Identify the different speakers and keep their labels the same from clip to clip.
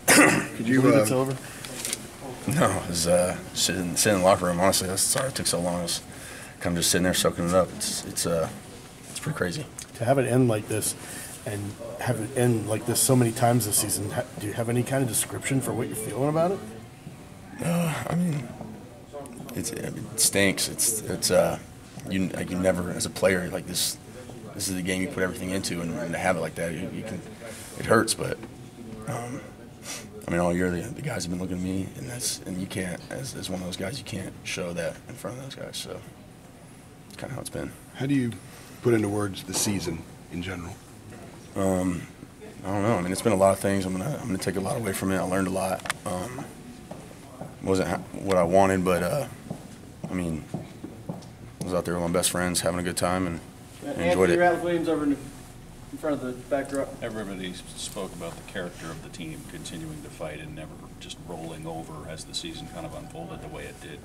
Speaker 1: Could you believe it's over?
Speaker 2: No, it was sitting in the locker room. Honestly, that's sorry it took so long. I was kind of just sitting there soaking it up. It's pretty crazy
Speaker 1: to have it end like this, and have it end like this so many times this season. Do you have any kind of description for what you're feeling about it?
Speaker 2: I mean, it stinks. You never, as a player, like this is the game you put everything into, and to have it like that, it hurts. But I mean, all year the guys have been looking at me, and you can't, as one of those guys, you can't show that in front of those guys. So it's kind of how it's been.
Speaker 3: How do you put into words the season in general?
Speaker 2: I don't know. I mean, it's been a lot of things. I'm gonna take a lot away from it. I learned a lot. Wasn't what I wanted, but I mean, I was out there with my best friends, having a good time, and enjoyed it.
Speaker 4: Ralph Williams over in front of the backdrop.
Speaker 5: Everybody spoke about the character of the team continuing to fight and never just rolling over as the season kind of unfolded the way it did.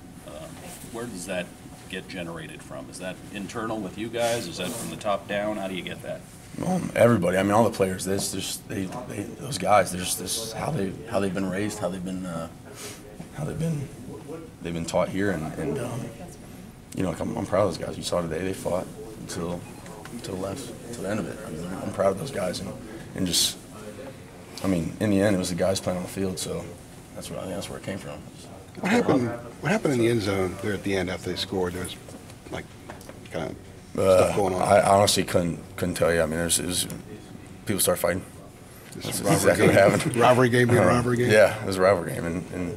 Speaker 5: Where does that get generated from? Is that internal with you guys? Is that from the top down? How do you get that?
Speaker 2: Everybody. I mean, all the players. Those guys. This is how they've been raised, how they've been taught here, and you know, like I'm proud of those guys. You saw today they fought until the end of it. I mean, I'm proud of those guys, and just, I mean, in the end, it was the guys playing on the field. So I think that's where it came from.
Speaker 3: What happened in the end zone there at the end after they scored? There was like kind of stuff going on.
Speaker 2: I honestly couldn't tell you. I mean, it was people started fighting. That's exactly what happened.
Speaker 3: Rivalry game being a rivalry game.
Speaker 2: Yeah, it was a rivalry game, and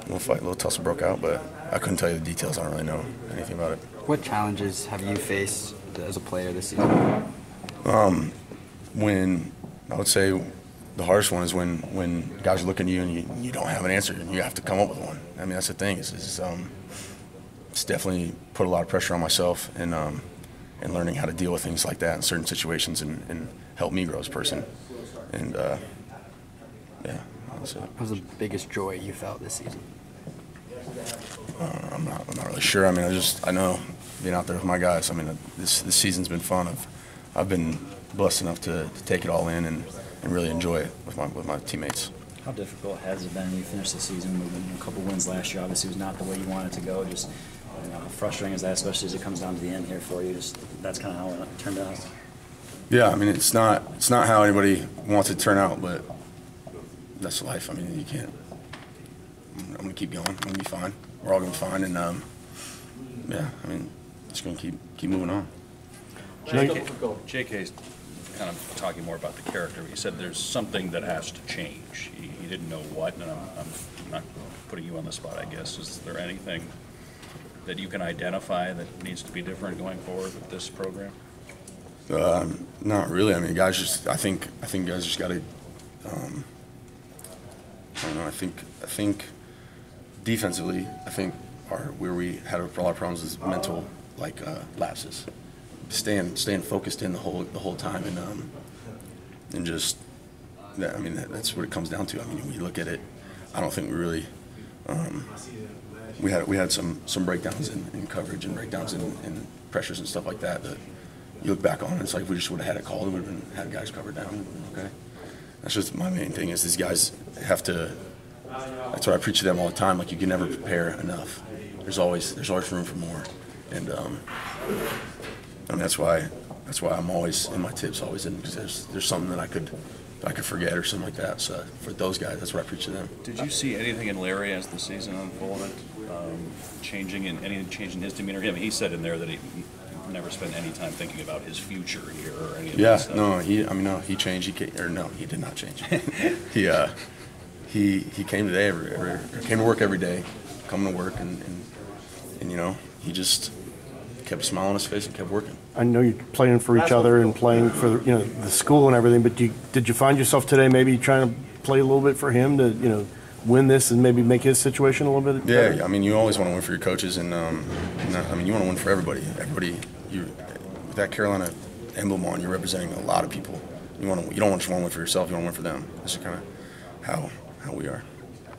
Speaker 2: a little tussle broke out, but I couldn't tell you the details. I don't really know anything about it.
Speaker 6: What challenges have you faced as a player this season?
Speaker 2: When I would say the hardest one is when guys are looking at you and you don't have an answer and you have to come up with one. I mean, that's the thing. It's definitely put a lot of pressure on myself and learning how to deal with things like that in certain situations and help me grow as a person. And yeah, that's it.
Speaker 6: What was the biggest joy you felt this season?
Speaker 2: I'm not really sure. I mean, I know being out there with my guys. I mean, this season's been fun. I've been blessed enough to take it all in and really enjoy it with my teammates.
Speaker 4: How difficult has it been? You finished the season with a couple wins last year. Obviously, it was not the way you wanted to go. Just how frustrating is that, especially as it comes down to the end here for you? Just that's kind of how it turned out.
Speaker 2: Yeah, I mean, it's not how anybody wants it to turn out, but that's life. I mean, you can't. I'm gonna keep going. I'm gonna be fine. We're all gonna be fine, and yeah, I mean, just gonna keep moving on.
Speaker 5: JK's kind of talking more about the character. He said there's something that has to change. He didn't know what, and I'm not putting you on the spot, I guess. Is there anything that you can identify that needs to be different going forward with this program?
Speaker 2: Not really. I mean, guys I think guys just got to. I don't know. I think defensively, where we had a lot of problems is mental lapses. Staying focused in the whole time and just that. I mean, that's what it comes down to. I mean, when you look at it, I don't think we really. We had some breakdowns in coverage and breakdowns in pressures and stuff like that. That you look back on, and it's like if we just would have had it called, we would have had guys covered down. Okay, that's just my main thing. Is these guys have to. That's what I preach to them all the time. Like, you can never prepare enough. There's always room for more, and I mean that's why I'm always in my tips, always in, because there's something that I could forget or something like that. So for those guys, that's what I preach to them.
Speaker 5: Did you see anything in Larry as the season unfolded, changing in his demeanor? I mean, he said in there that he never spent any time thinking about his future here or any of that stuff.
Speaker 2: No, he changed. He did not change. He came today, came to work every day, coming to work, and you know, he just kept a smile on his face and kept working.
Speaker 1: I know you're playing for each other and playing for the school and everything, but did you find yourself today maybe trying to play a little bit for him to win this and maybe make his situation a little bit better?
Speaker 2: Yeah, I mean, you always want to win for your coaches, and I mean, you want to win for everybody. With that Carolina emblem on, you're representing a lot of people. You don't just want to win for yourself; you want to win for them. That's kind of how we are.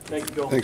Speaker 4: Thanks, Bill.
Speaker 3: Thanks.